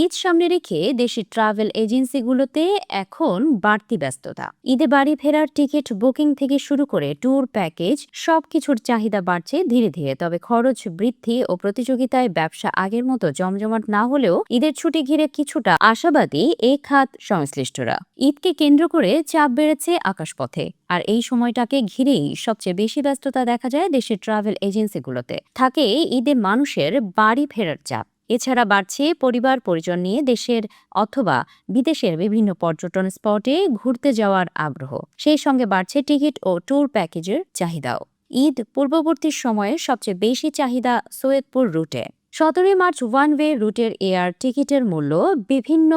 ঈদ সামনে রেখে দেশের ট্রাভেল এজেন্সিগুলোতে এখন বাড়তি ব্যস্ততা। ঈদে বাড়ি ফেরার টিকিট বুকিং থেকে শুরু করে ট্যুর প্যাকেজ সবকিছুর চাহিদা বাড়ছে ধীরে ধীরে। তবে খরচ বৃদ্ধি ও প্রতিযোগিতায় ব্যবসা আগের মতো জমজমাট না হলেও ঈদের ছুটি ঘিরে কিছুটা আশাবাদী এই খাত সংশ্লিষ্টরা। ঈদকে কেন্দ্র করে চাপ বেড়েছে আকাশপথে, আর এই সময়টাকে ঘিরেই সবচেয়ে বেশি ব্যস্ততা দেখা যায় দেশের ট্রাভেল এজেন্সিগুলোতে। থাকে ঈদে মানুষের বাড়ি ফেরার চাপ। এছাড়া বাড়ছে পরিবার পরিজন নিয়ে দেশের অথবা বিদেশের বিভিন্ন পর্যটন স্পটে ঘুরতে যাওয়ার আগ্রহ। সেই সঙ্গে বাড়ছে টিকিট ও ট্যুর প্যাকেজের চাহিদাও। ঈদ পূর্ববর্তী সময়ে সবচেয়ে বেশি চাহিদা সৈয়দপুর রুটে। 17 মার্চ ওয়ান ওয়ে রুটের এয়ার টিকিটের মূল্য বিভিন্ন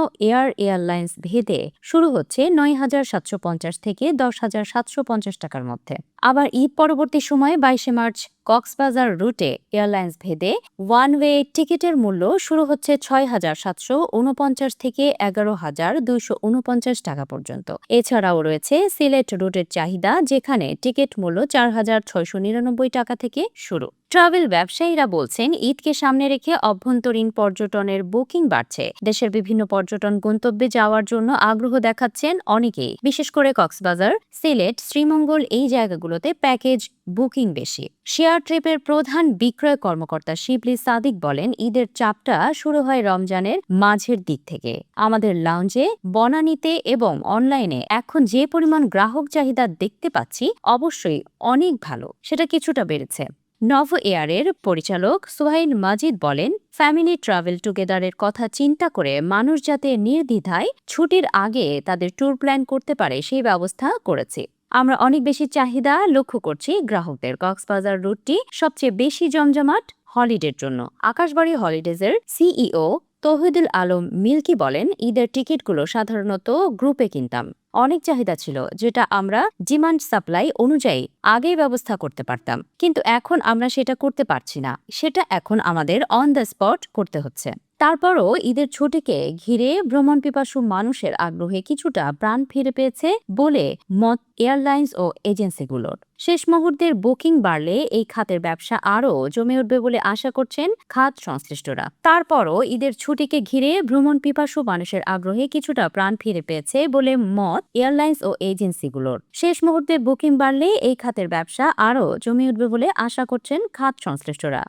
এয়ারলাইন্স ভেদে শুরু হচ্ছে 9,750 থেকে 10,750 টাকার মধ্যে। আবার ঈদ পরবর্তী সময়ে 22 মার্চ কক্সবাজার রুটে এয়ারলাইন্স ভেদে ওয়ান ওয়ে টিকিটের মূল্য শুরু হচ্ছে 6,749 থেকে 11,249 টাকা পর্যন্ত। এছাড়াও রয়েছে সিলেট রুটের চাহিদা, যেখানে টিকিট মূল্য 4,699 টাকা থেকে শুরু। ট্রাভেল ব্যবসায়ীরা বলছেন, ঈদকে সামনে রেখে অভ্যন্তরীণ পর্যটনের বুকিং বাড়ছে। দেশের বিভিন্ন পর্যটন গন্তব্যে যাওয়ার জন্য আগ্রহ দেখাচ্ছেন অনেকেই। বিশেষ করে কক্সবাজার, সিলেট, শ্রীমঙ্গল এই জায়গাগুলোতে প্যাকেজ বুকিং বেশি। শেয়ার ট্রিপের প্রধান বিক্রয় কর্মকর্তা শিবলি সাদিক বলেন, ঈদের চাপটা শুরু হয় রমজানের মাঝের দিক থেকে। আমাদের লাউঞ্জে, বনানীতে এবং অনলাইনে এখন যে পরিমাণ গ্রাহক চাহিদা দেখতে পাচ্ছি, অবশ্যই অনেক ভালো। সেটা কিছুটা বেড়েছে। নভ এয়ারের পরিচালক সোহাইল মাজিদ বলেন, ফ্যামিলি ট্রাভেল টুগেদারের কথা চিন্তা করে মানুষ যাতে নির্দ্বিধায় ছুটির আগে তাদের ট্যুর প্ল্যান করতে পারে সেই ব্যবস্থা করেছি। আমরা অনেক বেশি চাহিদা লক্ষ্য করছি গ্রাহকদের। কক্সবাজার রুটটি সবচেয়ে বেশি জমজমাট হলিডের জন্য। আকাশবাড়ি হলিডেজের সিইও তৌহিদুল আলম মিল্কি বলেন, ঈদের টিকিটগুলো সাধারণত গ্রুপে কিনতাম। অনেক চাহিদা ছিল, যেটা আমরা ডিমান্ড সাপ্লাই অনুযায়ী আগেই ব্যবস্থা করতে পারতাম, কিন্তু এখন আমরা সেটা করতে পারছি না। সেটা এখন আমাদের অন দ্য স্পট করতে হচ্ছে। তারপরও ঈদের ছুটিকে ঘিরে ভ্রমণ পিপাসু মানুষের আগ্রহে কিছুটা প্রাণ ফিরে পেয়েছে বলে মত এয়ারলাইন্স ও এজেন্সিগুলোর। শেষ মুহূর্তের বুকিং বাড়লে এই খাতের ব্যবসা আরও জমে উঠবে বলে আশা করছেন খাত সংশ্লিষ্টরা। তারপরও ঈদের ছুটিকে ঘিরে ভ্রমণ পিপাসু মানুষের আগ্রহে কিছুটা প্রাণ ফিরে পেয়েছে বলে মত এয়ারলাইন্স ও এজেন্সিগুলোর। শেষ মুহূর্তে বুকিং বাড়লে এই খাতের ব্যবসা আরও জমে উঠবে বলে আশা করছেন খাত সংশ্লিষ্টরা।